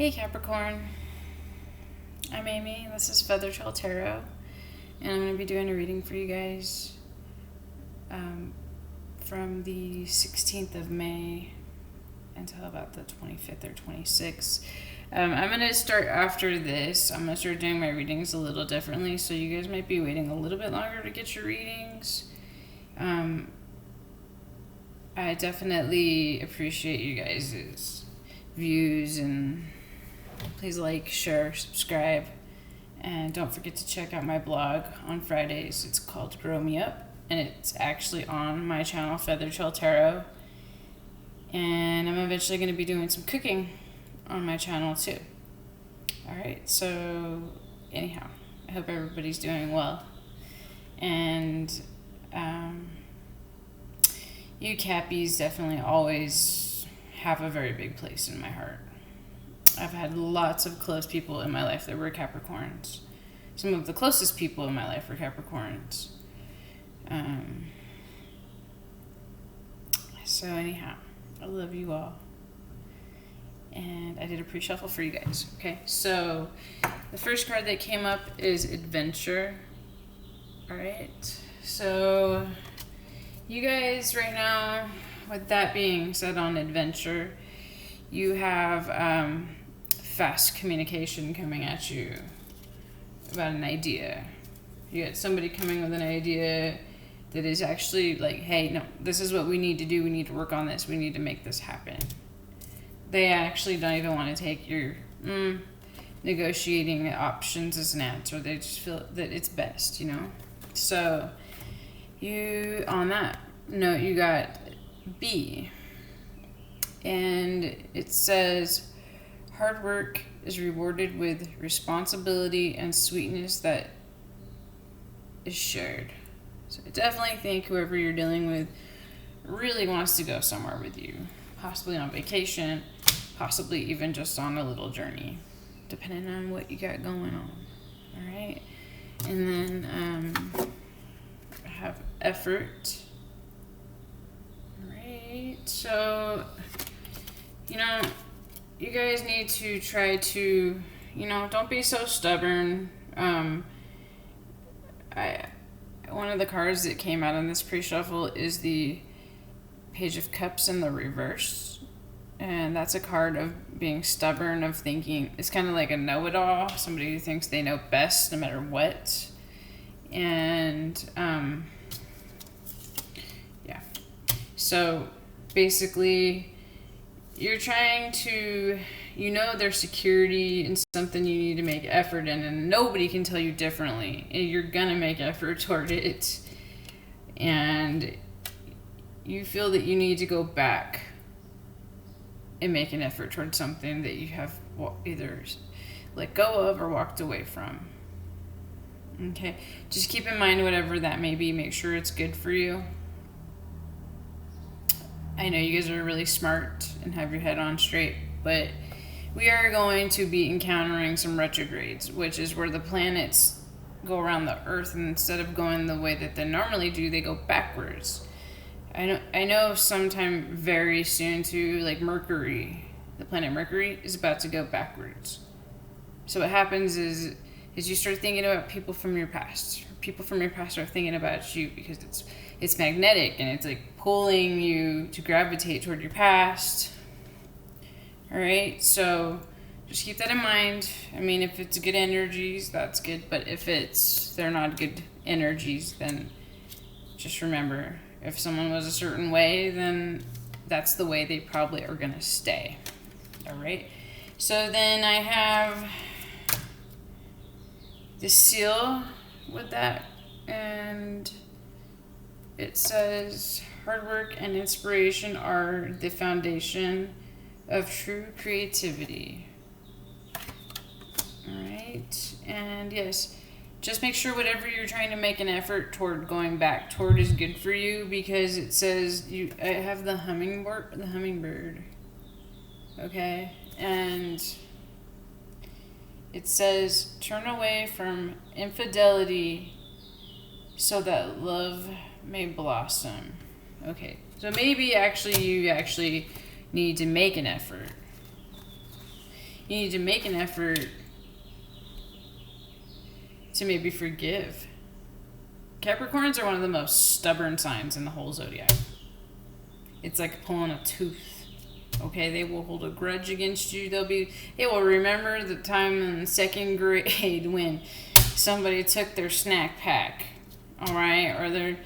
Hey Capricorn, I'm Amy. This is Feather Trail Tarot, and I'm going to be doing a reading for you guys from the 16th of May until about the 25th or 26th. I'm going to start after this. I'm going to start doing my readings a little differently, so you guys might be waiting a little bit longer to get your readings. I definitely appreciate you guys' views, and please like, share, subscribe, and don't forget to check out my blog on Fridays. It's called Grow Me Up, and it's actually on my channel, Feather Trail Tarot. And I'm eventually going to be doing some cooking on my channel too. Alright, so anyhow, I hope everybody's doing well. And you Cappies definitely always have a very big place in my heart. I've had lots of close people in my life that were Capricorns. Some of the closest people in my life were Capricorns. So anyhow, I love you all. And I did a pre-shuffle for you guys. Okay, so the first card that came up is Adventure. Alright, so you guys right now, with that being said on Adventure, you have fast communication coming at you about an idea. You got somebody coming with an idea that is actually like, hey, no, this is what we need to do. We need to work on this. We need to make this happen. They actually don't even want to take your negotiating options as an answer. They just feel that it's best, you know? So you, on that note, you got B. And it says, hard work is rewarded with responsibility and sweetness that is shared. So I definitely think whoever you're dealing with really wants to go somewhere with you. Possibly on vacation, possibly even just on a little journey, depending on what you got going on. Alright? And then I have effort. Alright, so you know, you guys need to try to, don't be so stubborn. One of the cards that came out in this pre-shuffle is the Page of Cups in the reverse. And that's a card of being stubborn, of thinking, it's kind of like a know-it-all, somebody who thinks they know best no matter what. And, yeah. So, basically, you're trying to, there's security in something you need to make effort in, and nobody can tell you differently. You're gonna make effort toward it, and you feel that you need to go back and make an effort toward something that you have either let go of or walked away from. Okay, just keep in mind whatever that may be, make sure it's good for you. I know you guys are really smart and have your head on straight, but we are going to be encountering some retrogrades, which is where the planets go around the Earth, and instead of going the way that they normally do, they go backwards. I know sometime very soon too, like Mercury, the planet Mercury is about to go backwards. So what happens is you start thinking about people from your past. People from your past are thinking about you because it's magnetic, and it's like pulling you to gravitate toward your past. Alright, so just keep that in mind. I mean, if it's good energies, that's good, but if they're not good energies, then just remember, if someone was a certain way, then that's the way they probably are going to stay. Alright, so then I have the seal with that, and it says hard work and inspiration are the foundation of true creativity. Alright, and yes, just make sure whatever you're trying to make an effort toward going back toward is good for you, because it says I have the hummingbird. Okay, and it says turn away from infidelity so that love may blossom. Okay, so maybe you actually need to make an effort. You need to make an effort to maybe forgive. Capricorns are one of the most stubborn signs in the whole zodiac. It's like pulling a tooth. Okay, they will hold a grudge against you. They will remember the time in second grade when somebody took their snack pack. All right, or they're,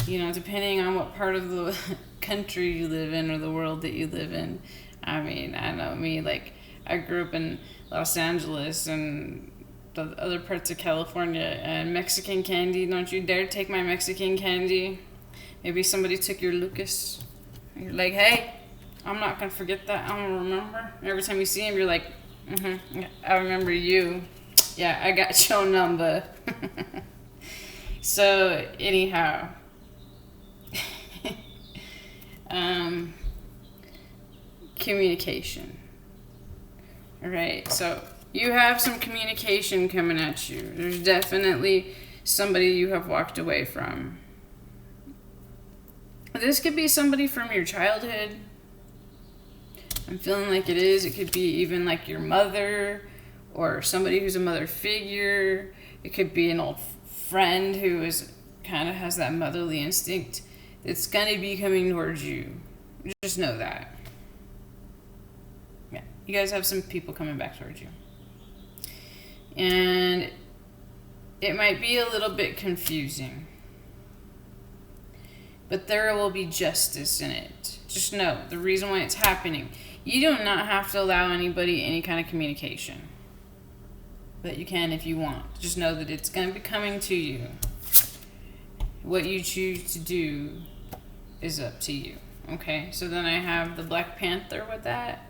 depending on what part of the country you live in or the world that you live in. I mean, I know me, like, I grew up in Los Angeles and the other parts of California, and Mexican candy, don't you dare take my Mexican candy. Maybe somebody took your Lucas. You're like, hey, I'm not going to forget that. I'm going to remember. Every time you see him, you're like, I remember you. Yeah, I got your number. So, anyhow. Communication. All right, so you have some communication coming at you. There's definitely somebody you have walked away from. This could be somebody from your childhood. I'm feeling like it is. It could be even like your mother or somebody who's a mother figure. It could be an old friend who kind of has that motherly instinct that's going to be coming towards you. Just know that. Yeah, you guys have some people coming back towards you. And it might be a little bit confusing, but there will be justice in it. Just know the reason why it's happening. You do not have to allow anybody any kind of communication, but you can if you want. Just know that it's going to be coming to you. What you choose to do is up to you. Okay, so then I have the Black Panther with that.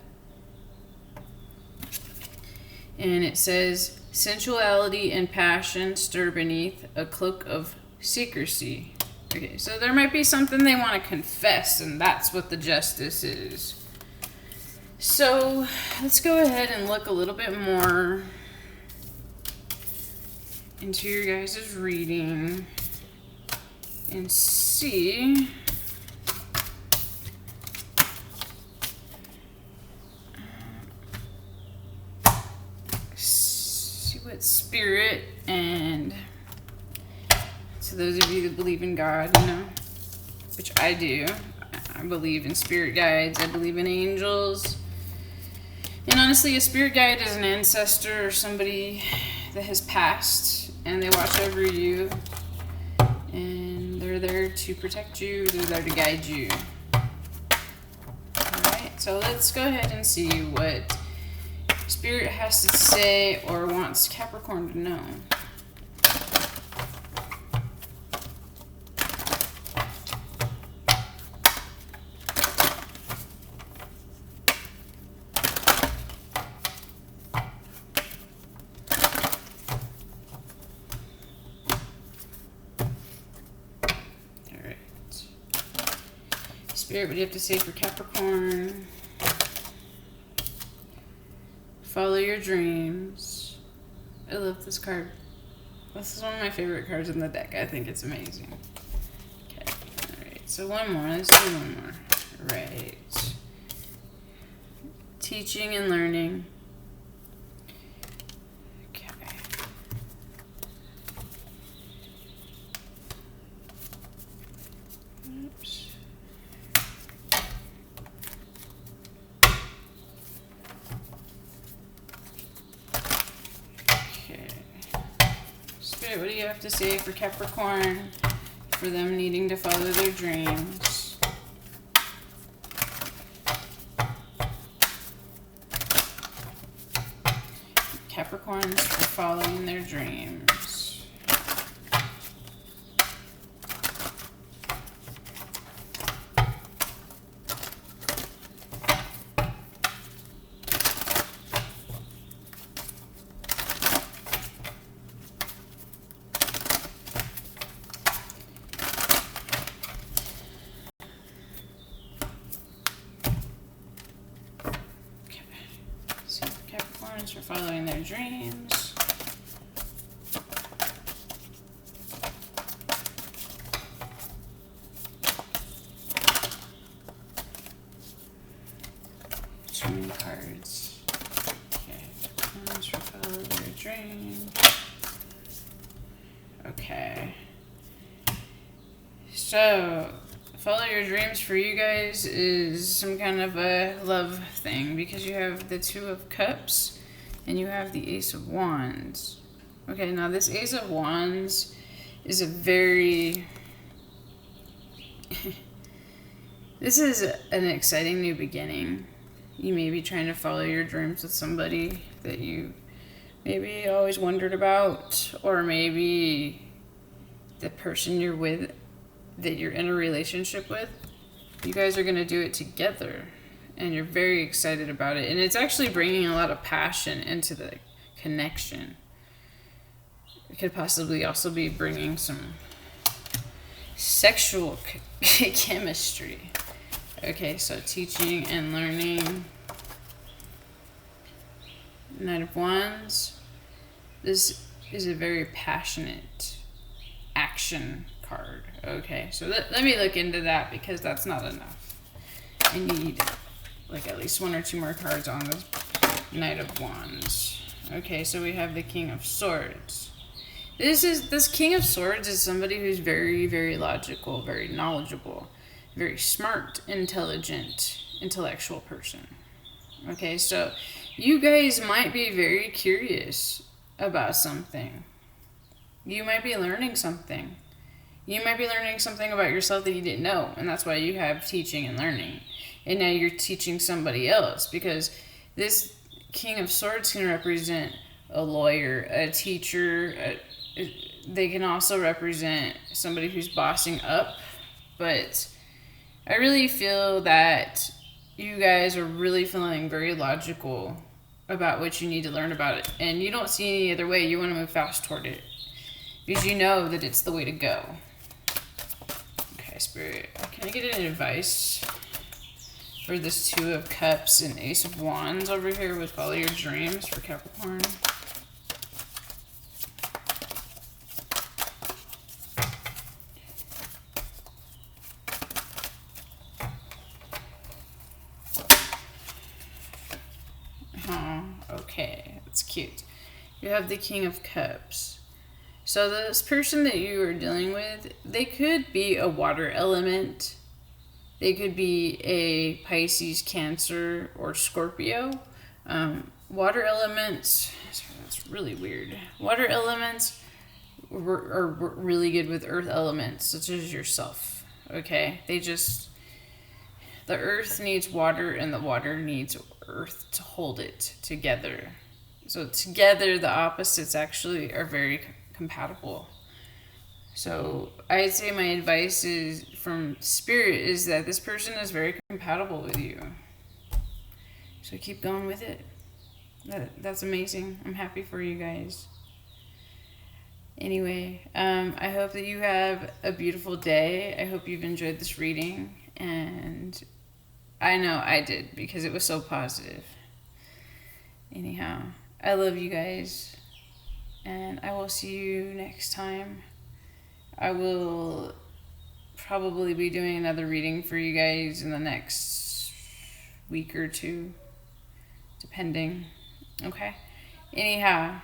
And it says, sensuality and passion stir beneath a cloak of secrecy. Okay, so there might be something they want to confess, and that's what the justice is. So let's go ahead and look a little bit more into your guys' reading and see what spirit, and so those of you that believe in God, which I do. I believe in spirit guides. I believe in angels. And honestly, a spirit guide is an ancestor or somebody that has passed, and they watch over you, and they're there to protect you. They're there to guide you. Alright, so let's go ahead and see what Spirit has to say or wants Capricorn to know. Spirit, what do you have to say for Capricorn? Follow your dreams. I love this card. This is one of my favorite cards in the deck. I think it's amazing. Okay, alright. So one more. Let's do one more. Right. Teaching and learning. Okay. Oops. What do you have to say for Capricorn, for them needing to follow their dreams? Capricorns for following their dreams. For following their dreams. Too many cards. Okay. Ones for follow your dreams. Okay. So, follow your dreams for you guys is some kind of a love thing because you have the Two of Cups and you have the Ace of Wands. Okay, now this Ace of Wands is a very... This is an exciting new beginning. You may be trying to follow your dreams with somebody that you maybe always wondered about, or maybe the person you're with, that you're in a relationship with, you guys are going to do it together, and you're very excited about it, and it's actually bringing a lot of passion into the connection. It could possibly also be bringing some sexual chemistry. Okay, so teaching and learning. Knight of Wands. This is a very passionate action card. Okay, so let me look into that because that's not enough. I need like at least one or two more cards on the Knight of Wands. Okay, so we have the King of Swords. This King of Swords is somebody who's very, very logical, very knowledgeable, very smart, intelligent, intellectual person. Okay, so you guys might be very curious about something. You might be learning something. You might be learning something about yourself that you didn't know, and that's why you have teaching and learning. And now you're teaching somebody else, because this King of Swords can represent a lawyer, a teacher. They can also represent somebody who's bossing up, but I really feel that you guys are really feeling very logical about what you need to learn about it, and you don't see any other way. You want to move fast toward it because you know that it's the way to go. Okay, Spirit, can I get an advice for this Two of Cups and Ace of Wands over here with Follow Your Dreams for Capricorn? Okay, that's cute. You have the King of Cups. So this person that you are dealing with, they could be a water element. They could be a Pisces, Cancer, or Scorpio. Water elements, that's really weird. Water elements are really good with earth elements, such as yourself. Okay, the earth needs water and the water needs earth to hold it together. So together, the opposites actually are very compatible. So I'd say my advice is from Spirit is that this person is very compatible with you. So keep going with it. That's amazing. I'm happy for you guys. Anyway, I hope that you have a beautiful day. I hope you've enjoyed this reading, and I know I did because it was so positive. Anyhow, I love you guys, and I will see you next time. I will probably be doing another reading for you guys in the next week or two, depending. Okay? Anyhow,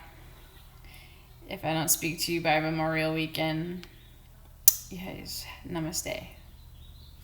if I don't speak to you by Memorial Weekend, you guys, namaste.